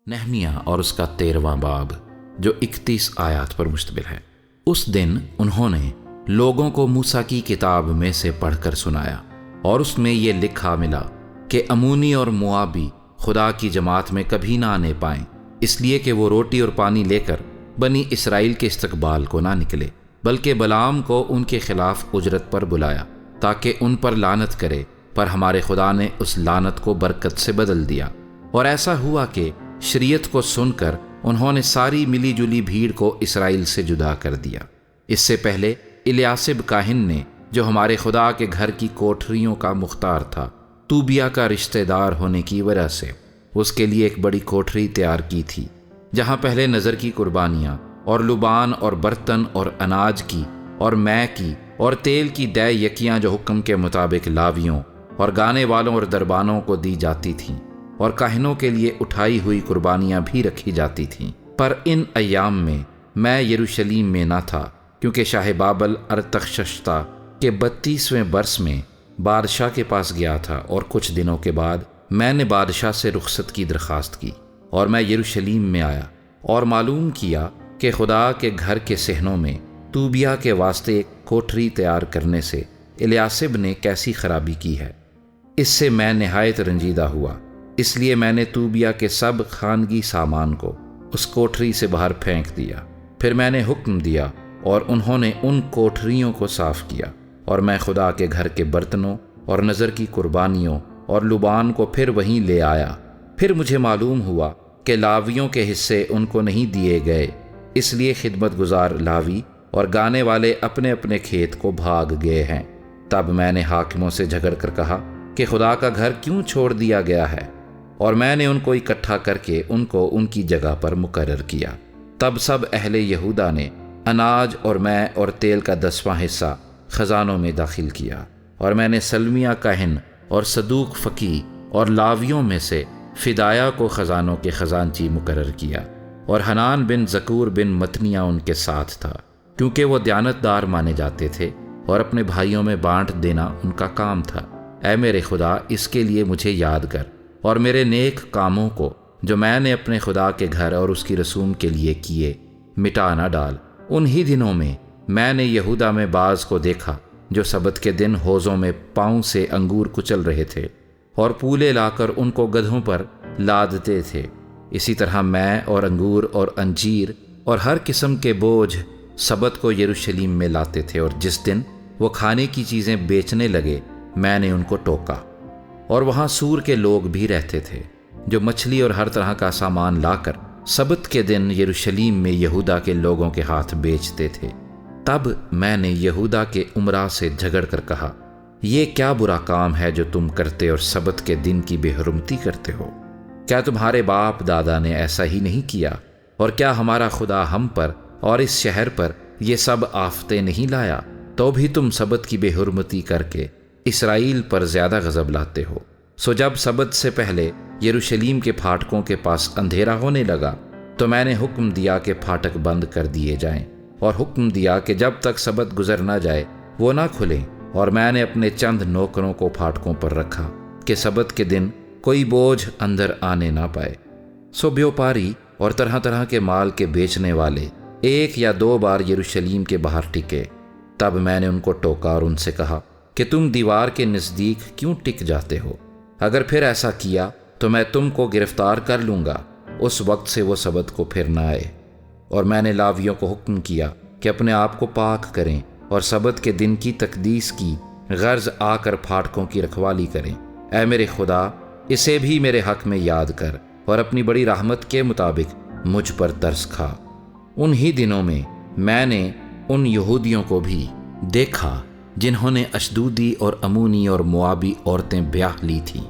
نہمیہ اور اس کا 13واں باب جو 31 آیات پر مشتمل ہے۔ اس دن انہوں نے لوگوں کو موسیٰ کی کتاب میں سے پڑھ کر سنایا اور اس میں یہ لکھا ملا کہ امونی اور موابی خدا کی جماعت میں کبھی نہ آنے پائیں، اس لیے کہ وہ روٹی اور پانی لے کر بنی اسرائیل کے استقبال کو نہ نکلے، بلکہ بلعام کو ان کے خلاف اجرت پر بلایا تاکہ ان پر لعنت کرے، پر ہمارے خدا نے اس لعنت کو برکت سے بدل دیا۔ اور ایسا ہوا کہ شریعت کو سن کر انہوں نے ساری ملی جلی بھیڑ کو اسرائیل سے جدا کر دیا۔ اس سے پہلے الیاسب کاہن نے، جو ہمارے خدا کے گھر کی کوٹھریوں کا مختار تھا، توبیہ کا رشتہ دار ہونے کی وجہ سے اس کے لیے ایک بڑی کوٹھری تیار کی تھی، جہاں پہلے نظر کی قربانیاں اور لبان اور برتن اور اناج کی اور مے کی اور تیل کی دے یکیاں جو حکم کے مطابق لاویوں اور گانے والوں اور دربانوں کو دی جاتی تھیں، اور کاہنوں کے لیے اٹھائی ہوئی قربانیاں بھی رکھی جاتی تھیں۔ پر ان ایام میں یروشلیم میں نہ تھا، کیونکہ شاہ بابل ارتخششتا کے 32ویں برس میں بادشاہ کے پاس گیا تھا، اور کچھ دنوں کے بعد میں نے بادشاہ سے رخصت کی درخواست کی، اور میں یروشلیم میں آیا اور معلوم کیا کہ خدا کے گھر کے صحنوں میں توبیہ کے واسطے ایک کوٹھری تیار کرنے سے الیاسب نے کیسی خرابی کی ہے۔ اس سے میں نہایت رنجیدہ ہوا، اس لیے میں نے توبیہ کے سب خانگی سامان کو اس کوٹھری سے باہر پھینک دیا۔ پھر میں نے حکم دیا اور انہوں نے ان کوٹھریوں کو صاف کیا، اور میں خدا کے گھر کے برتنوں اور نظر کی قربانیوں اور لبان کو پھر وہیں لے آیا۔ پھر مجھے معلوم ہوا کہ لاویوں کے حصے ان کو نہیں دیے گئے، اس لیے خدمت گزار لاوی اور گانے والے اپنے اپنے کھیت کو بھاگ گئے ہیں۔ تب میں نے حاکموں سے جھگڑ کر کہا کہ خدا کا گھر کیوں چھوڑ دیا گیا ہے، اور میں نے ان کو اکٹھا کر کے ان کو ان کی جگہ پر مقرر کیا۔ تب سب اہل یہودا نے اناج اور مے اور تیل کا 10واں حصہ خزانوں میں داخل کیا، اور میں نے سلمیہ کاہن اور صدوق فقی اور لاویوں میں سے فدایا کو خزانوں کے خزانچی مقرر کیا، اور حنان بن زکور بن متنیہ ان کے ساتھ تھا، کیونکہ وہ دیانتدار مانے جاتے تھے، اور اپنے بھائیوں میں بانٹ دینا ان کا کام تھا۔ اے میرے خدا، اس کے لیے مجھے یاد کر، اور میرے نیک کاموں کو جو میں نے اپنے خدا کے گھر اور اس کی رسوم کے لیے کیے مٹا نہ ڈال۔ انہی دنوں میں نے یہودا میں بعض کو دیکھا جو سبت کے دن حوضوں میں پاؤں سے انگور کچل رہے تھے، اور پولے لا کر ان کو گدھوں پر لادتے تھے۔ اسی طرح میں اور انگور اور انجیر اور ہر قسم کے بوجھ سبت کو یروشلیم میں لاتے تھے، اور جس دن وہ کھانے کی چیزیں بیچنے لگے میں نے ان کو ٹوکا۔ اور وہاں سور کے لوگ بھی رہتے تھے جو مچھلی اور ہر طرح کا سامان لا کر سبت کے دن یروشلیم میں یہودا کے لوگوں کے ہاتھ بیچتے تھے۔ تب میں نے یہودا کے امراء سے جھگڑ کر کہا، یہ کیا برا کام ہے جو تم کرتے اور سبت کے دن کی بے حرمتی کرتے ہو؟ کیا تمہارے باپ دادا نے ایسا ہی نہیں کیا؟ اور کیا ہمارا خدا ہم پر اور اس شہر پر یہ سب آفتیں نہیں لایا؟ تو بھی تم سبت کی بے حرمتی کر کے اسرائیل پر زیادہ غضب لاتے ہو۔ سو جب سبت سے پہلے یروشلیم کے پھاٹکوں کے پاس اندھیرا ہونے لگا تو میں نے حکم دیا کہ پھاٹک بند کر دیے جائیں، اور حکم دیا کہ جب تک سبت گزر نہ جائے وہ نہ کھلیں، اور میں نے اپنے چند نوکروں کو پھاٹکوں پر رکھا کہ سبت کے دن کوئی بوجھ اندر آنے نہ پائے۔ سو بیوپاری اور طرح طرح کے مال کے بیچنے والے 1 یا 2 بار یروشلیم کے باہر ٹکے۔ تب میں نے ان کو ٹوکا اور ان سے کہا کہ تم دیوار کے نزدیک کیوں ٹک جاتے ہو؟ اگر پھر ایسا کیا تو میں تم کو گرفتار کر لوں گا۔ اس وقت سے وہ سبت کو پھر نہ آئے۔ اور میں نے لاویوں کو حکم کیا کہ اپنے آپ کو پاک کریں اور سبت کے دن کی تقدیس کی غرض آ کر پھاٹکوں کی رکھوالی کریں۔ اے میرے خدا، اسے بھی میرے حق میں یاد کر، اور اپنی بڑی رحمت کے مطابق مجھ پر ترس کھا۔ انہی دنوں میں نے ان یہودیوں کو بھی دیکھا جنہوں نے اشدودی اور امونی اور موابی عورتیں بیاہ لی تھیں،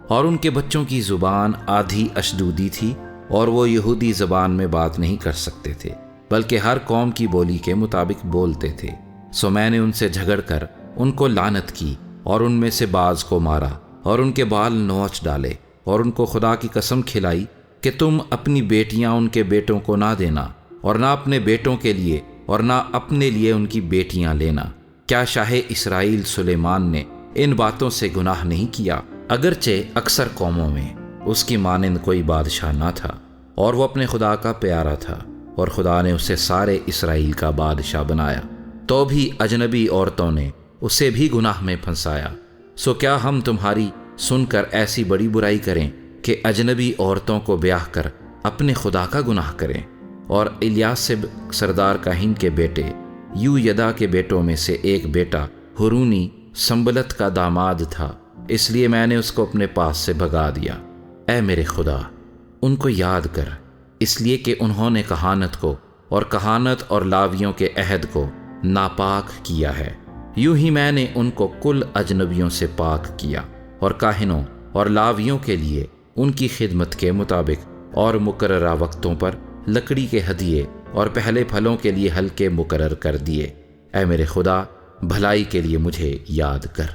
اور ان کے بچوں کی زبان آدھی اشدودی تھی، اور وہ یہودی زبان میں بات نہیں کر سکتے تھے، بلکہ ہر قوم کی بولی کے مطابق بولتے تھے۔ سو میں نے ان سے جھگڑ کر ان کو لعنت کی، اور ان میں سے بعض کو مارا اور ان کے بال نوچ ڈالے، اور ان کو خدا کی قسم کھلائی کہ تم اپنی بیٹیاں ان کے بیٹوں کو نہ دینا، اور نہ اپنے بیٹوں کے لیے اور نہ اپنے لیے ان کی بیٹیاں لینا۔ کیا شاہ اسرائیل سلیمان نے ان باتوں سے گناہ نہیں کیا؟ اگرچہ اکثر قوموں میں اس کی مانند کوئی بادشاہ نہ تھا، اور وہ اپنے خدا کا پیارا تھا، اور خدا نے اسے سارے اسرائیل کا بادشاہ بنایا۔ تو بھی اجنبی عورتوں نے اسے بھی گناہ میں پھنسایا۔ سو کیا ہم تمہاری سن کر ایسی بڑی برائی کریں کہ اجنبی عورتوں کو بیاہ کر اپنے خدا کا گناہ کریں؟ اور الیاسب سردار کاہن کے بیٹے یویدا کے بیٹوں میں سے ایک بیٹا ہرونی سنبلت کا داماد تھا، اس لیے میں نے اس کو اپنے پاس سے بھگا دیا۔ اے میرے خدا، ان کو یاد کر، اس لیے کہ انہوں نے کہانت اور لاویوں کے عہد کو ناپاک کیا ہے۔ یوں ہی میں نے ان کو کل اجنبیوں سے پاک کیا، اور کاہنوں اور لاویوں کے لیے ان کی خدمت کے مطابق اور مقررہ وقتوں پر لکڑی کے ہدیے اور پہلے پھلوں کے لیے حلقے مقرر کر دیے۔ اے میرے خدا، بھلائی کے لیے مجھے یاد کر۔